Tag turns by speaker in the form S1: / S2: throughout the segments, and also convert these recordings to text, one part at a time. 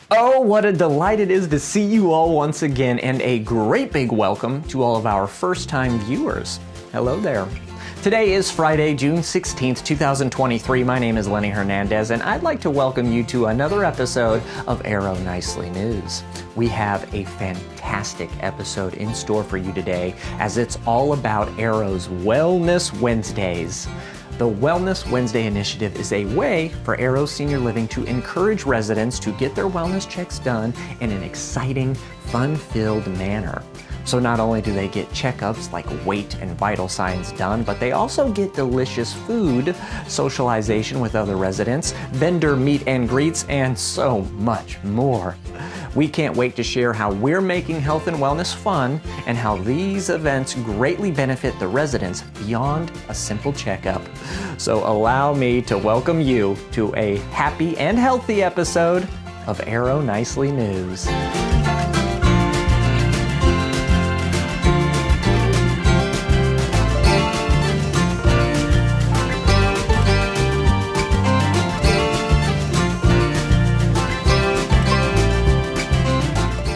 S1: Oh, what a delight it is to see you all once again, and a great big welcome to all of our first-time viewers. Hello there. Today is Friday, June 16th, 2023. My name is Lenny Hernandez, and I'd like to welcome you to another episode of Arrow Nicely News. We have a fantastic episode in store for you today, as it's all about Arrow's Wellness Wednesdays. The Wellness Wednesday initiative is a way for Arrow Senior Living to encourage residents to get their wellness checks done in an exciting, fun-filled manner. So not only do they get checkups like weight and vital signs done, but they also get delicious food, socialization with other residents, vendor meet and greets, and so much more. We can't wait to share how we're making health and wellness fun and how these events greatly benefit the residents beyond a simple checkup. So allow me to welcome you to a happy and healthy episode of Arrow Nicely News.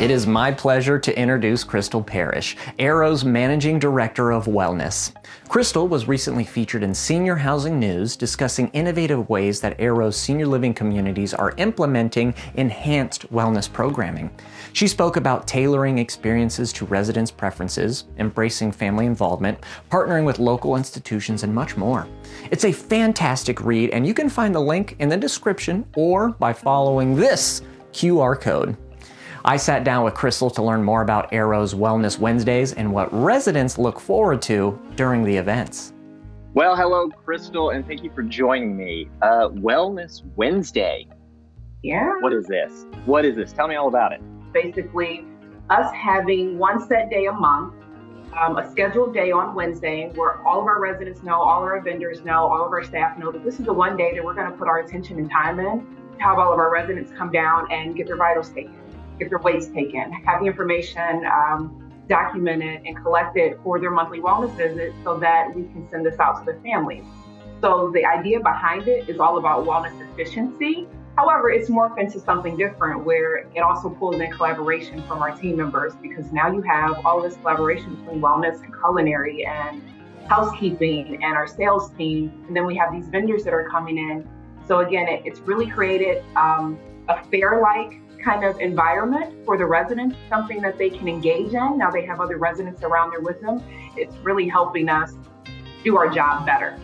S1: It is my pleasure to introduce Crystal Parrish, Arrow's Managing Director of Wellness. Crystal was recently featured in Senior Housing News discussing innovative ways that Arrow's senior living communities are implementing enhanced wellness programming. She spoke about tailoring experiences to residents' preferences, embracing family involvement, partnering with local institutions, and much more. It's a fantastic read, and you can find the link in the description or by following this QR code. I sat down with Crystal to learn more about Arrow's Wellness Wednesdays and what residents look forward to during the events.
S2: Well, hello, Crystal, and thank you for joining me. Wellness Wednesday.
S3: Yeah.
S2: What is this? What is this? Tell me all about it.
S3: Basically, us having one set day a month, a scheduled day on Wednesday where all of our residents know, all of our vendors know, all of our staff know that this is the one day that we're going to put our attention and time in to have all of our residents come down and get their vitals taken, get their weights taken, have the information documented and collected for their monthly wellness visit so that we can send this out to the families. So the idea behind it is all about wellness efficiency. However, it's morphed into something different where it also pulls in collaboration from our team members, because now you have all this collaboration between wellness and culinary and housekeeping and our sales team. And then we have these vendors that are coming in. So again, it's really created a fair-like kind of environment for the residents, something that they can engage in. Now they have other residents around there with them. It's really helping us do our job better.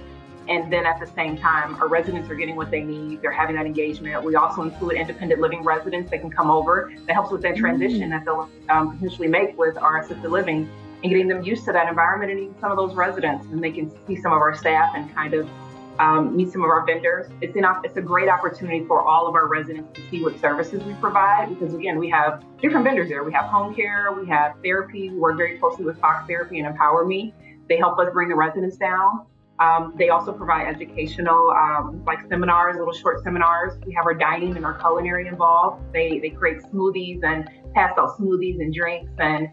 S3: And then at the same time, our residents are getting what they need. They're having that engagement. We also include independent living residents that can come over. That helps with that transition that they'll potentially make with our assisted living and getting them used to that environment and even some of those residents. And they can see some of our staff and kind of meet some of our vendors. It's a great opportunity for all of our residents to see what services we provide, because again, we have different vendors there. We have home care, we have therapy. We work very closely with Fox Therapy and Empower Me. They help us bring the residents down. They also provide educational like seminars, little short seminars. We have our dining and our culinary involved. They create smoothies and pass out smoothies and drinks, and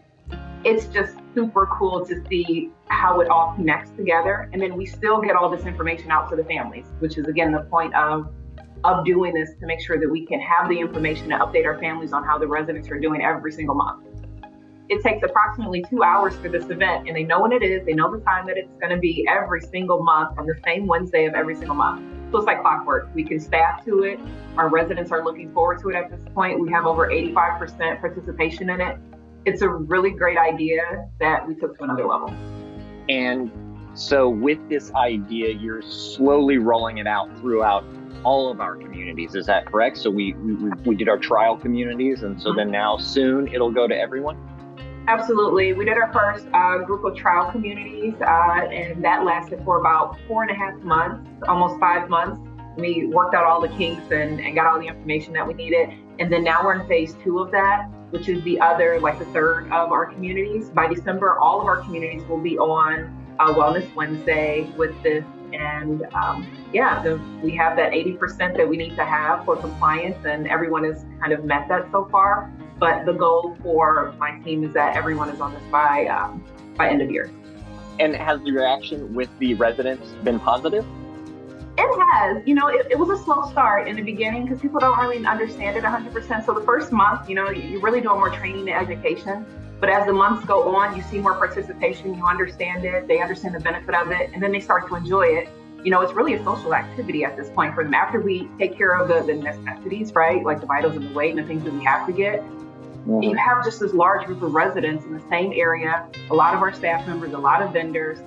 S3: it's just super cool to see how it all connects together. And then we still get all this information out to the families, which is again the point of doing this, to make sure that we can have the information to update our families on how the residents are doing every single month. It takes approximately 2 hours for this event, and they know when it is, they know the time that it's going to be every single month on the same Wednesday of every single month. So it's like clockwork. We can staff to it. Our residents are looking forward to it at this point. We have over 85% participation in it. It's a really great idea that we took to another level.
S2: And so with this idea, you're slowly rolling it out throughout all of our communities. Is that correct? So we did our trial communities, and so then now soon it'll go to everyone?
S3: Absolutely. We did our first group of trial communities, and that lasted for about 4.5 months, almost 5 months. We worked out all the kinks and got all the information that we needed. And then now we're in phase 2 of that, which is the third of our communities. By December, all of our communities will be on Wellness Wednesday with this. And we have that 80% that we need to have for compliance, and everyone has kind of met that so far. But the goal for my team is that everyone is on this by end of year.
S2: And has the reaction with the residents been positive?
S3: It has, it was a slow start in the beginning because people don't really understand it 100%. So the first month, you're really doing more training and education. But as the months go on, you see more participation, you understand it, they understand the benefit of it, and then they start to enjoy it. It's really a social activity at this point for them. After we take care of the necessities, right? Like the vitals and the weight and the things that we have to get, you have just this large group of residents in the same area, a lot of our staff members, a lot of vendors,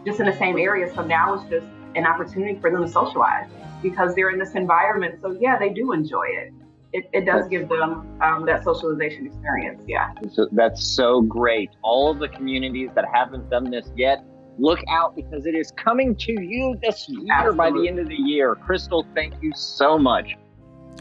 S3: just in the same area. So now it's just an opportunity for them to socialize because they're in this environment. So yeah, they do enjoy it. It does give them that socialization experience. Yeah.
S2: So that's so great. All of the communities that haven't done this yet, look out because it is coming to you this year. Absolutely. By the end of the year. Crystal, thank you so much.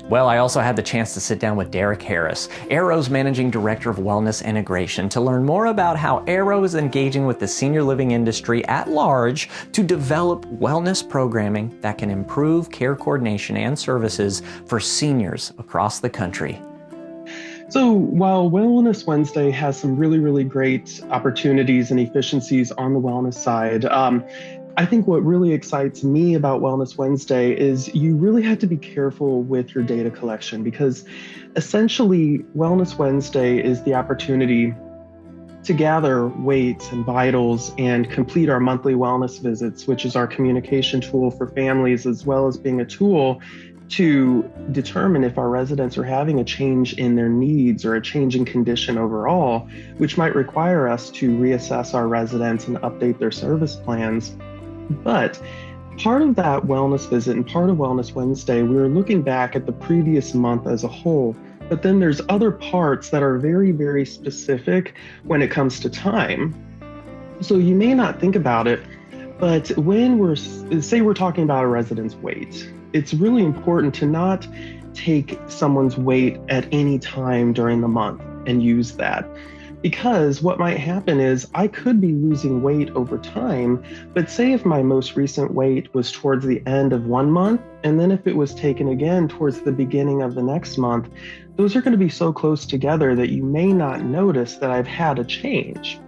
S1: Well, I also had the chance to sit down with Derek Harris, Arrow's Managing Director of Wellness Integration, to learn more about how Arrow is engaging with the senior living industry at large to develop wellness programming that can improve care coordination and services for seniors across the country.
S4: So while Wellness Wednesday has some really, really great opportunities and efficiencies on the wellness side, I think what really excites me about Wellness Wednesday is you really have to be careful with your data collection because essentially Wellness Wednesday is the opportunity to gather weights and vitals and complete our monthly wellness visits, which is our communication tool for families, as well as being a tool to determine if our residents are having a change in their needs or a change in condition overall, which might require us to reassess our residents and update their service plans. But part of that wellness visit and part of Wellness Wednesday, we were looking back at the previous month as a whole, but then there's other parts that are very, very specific when it comes to time. So you may not think about it, but when we're talking about a resident's weight, it's really important to not take someone's weight at any time during the month and use that. Because what might happen is I could be losing weight over time, but say if my most recent weight was towards the end of one month, and then if it was taken again towards the beginning of the next month, those are going to be so close together that you may not notice that I've had a change.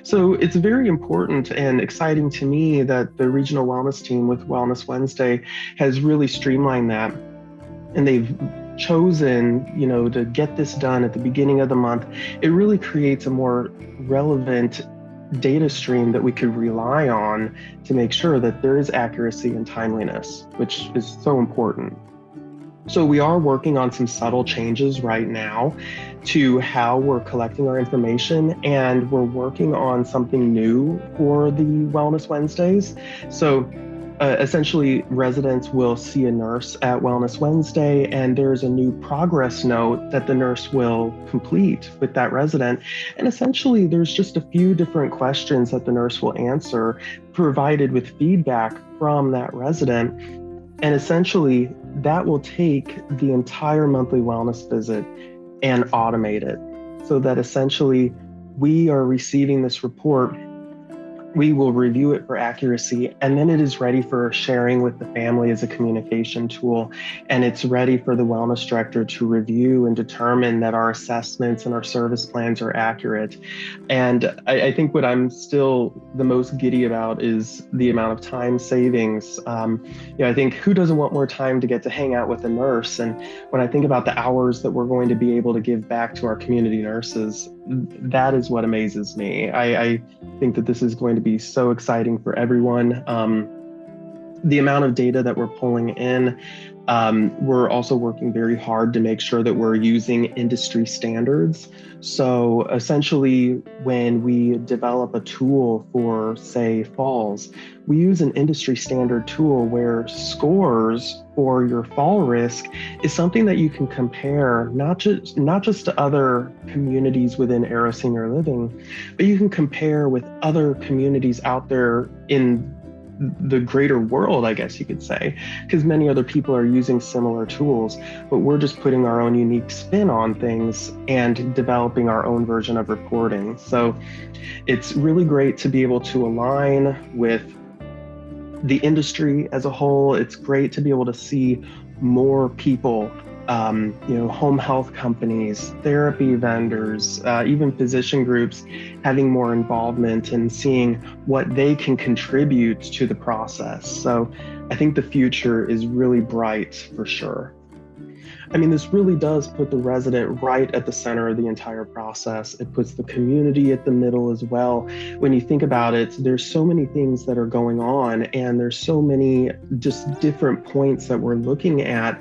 S4: So it's very important and exciting to me that the regional wellness team with Wellness Wednesday has really streamlined that. And they've chosen, to get this done at the beginning of the month. It really creates a more relevant data stream that we could rely on to make sure that there is accuracy and timeliness, which is so important. So we are working on some subtle changes right now to how we're collecting our information, and we're working on something new for the Wellness Wednesdays. So essentially, residents will see a nurse at Wellness Wednesday, and there's a new progress note that the nurse will complete with that resident. And essentially, there's just a few different questions that the nurse will answer, provided with feedback from that resident. And essentially, that will take the entire monthly wellness visit and automate it so that essentially we are receiving this report. We will review it for accuracy, and then it is ready for sharing with the family as a communication tool. And it's ready for the wellness director to review and determine that our assessments and our service plans are accurate. And I think what I'm still the most giddy about is the amount of time savings. I think who doesn't want more time to get to hang out with a nurse? And when I think about the hours that we're going to be able to give back to our community nurses, that is what amazes me. I think that this is going to be so exciting for everyone. The amount of data that we're pulling in, we're also working very hard to make sure that we're using industry standards. So essentially, when we develop a tool for, say, falls, we use an industry standard tool where scores for your fall risk is something that you can compare not just to other communities within Arrow Senior Living, but you can compare with other communities out there in the greater world, I guess you could say, because many other people are using similar tools, but we're just putting our own unique spin on things and developing our own version of reporting. So it's really great to be able to align with the industry as a whole. It's great to be able to see more people home health companies, therapy vendors, even physician groups having more involvement and seeing what they can contribute to the process. So I think the future is really bright for sure. I mean, this really does put the resident right at the center of the entire process. It puts the community at the middle as well. When you think about it, there's so many things that are going on, and there's so many just different points that we're looking at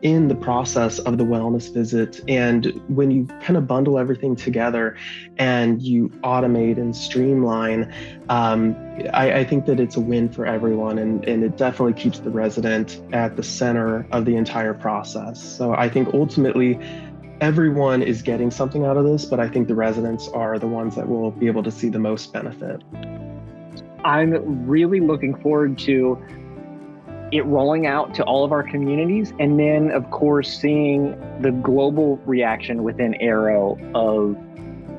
S4: in the process of the wellness visit. And when you kind of bundle everything together and you automate and streamline, I think that it's a win for everyone, and it definitely keeps the resident at the center of the entire process. So I think ultimately everyone is getting something out of this, but I think the residents are the ones that will be able to see the most benefit.
S2: I'm really looking forward to it rolling out to all of our communities, and then of course seeing the global reaction within Arrow of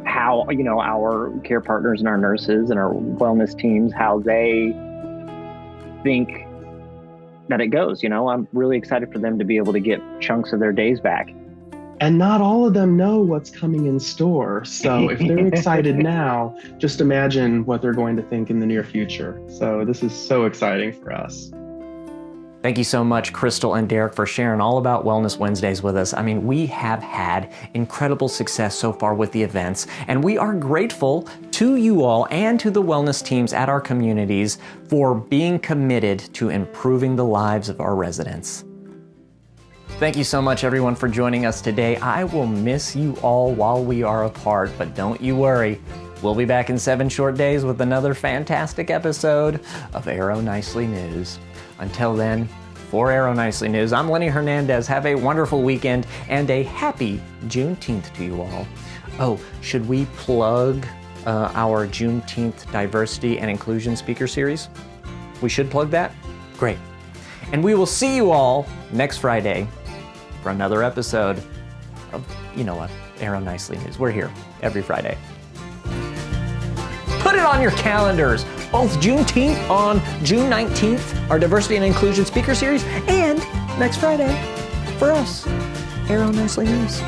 S2: how our care partners and our nurses and our wellness teams, how they think that it goes. I'm really excited for them to be able to get chunks of their days back.
S4: And not all of them know what's coming in store. So if they're excited now, just imagine what they're going to think in the near future. So this is so exciting for us.
S1: Thank you so much, Crystal and Derek, for sharing all about Wellness Wednesdays with us. I mean, we have had incredible success so far with the events, and we are grateful to you all and to the wellness teams at our communities for being committed to improving the lives of our residents. Thank you so much, everyone, for joining us today. I will miss you all while we are apart, but don't you worry. We'll be back in 7 short days with another fantastic episode of Arrow Nicely News. Until then, for Arrow Nicely News, I'm Lenny Hernandez. Have a wonderful weekend and a happy Juneteenth to you all. Oh, should we plug our Juneteenth Diversity and Inclusion Speaker Series? We should plug that? Great. And we will see you all next Friday for another episode of, Arrow Nicely News. We're here every Friday. Put it on your calendars. Both Juneteenth on June 19th, our Diversity and Inclusion Speaker Series, and next Friday for us, Arrow Nicely News.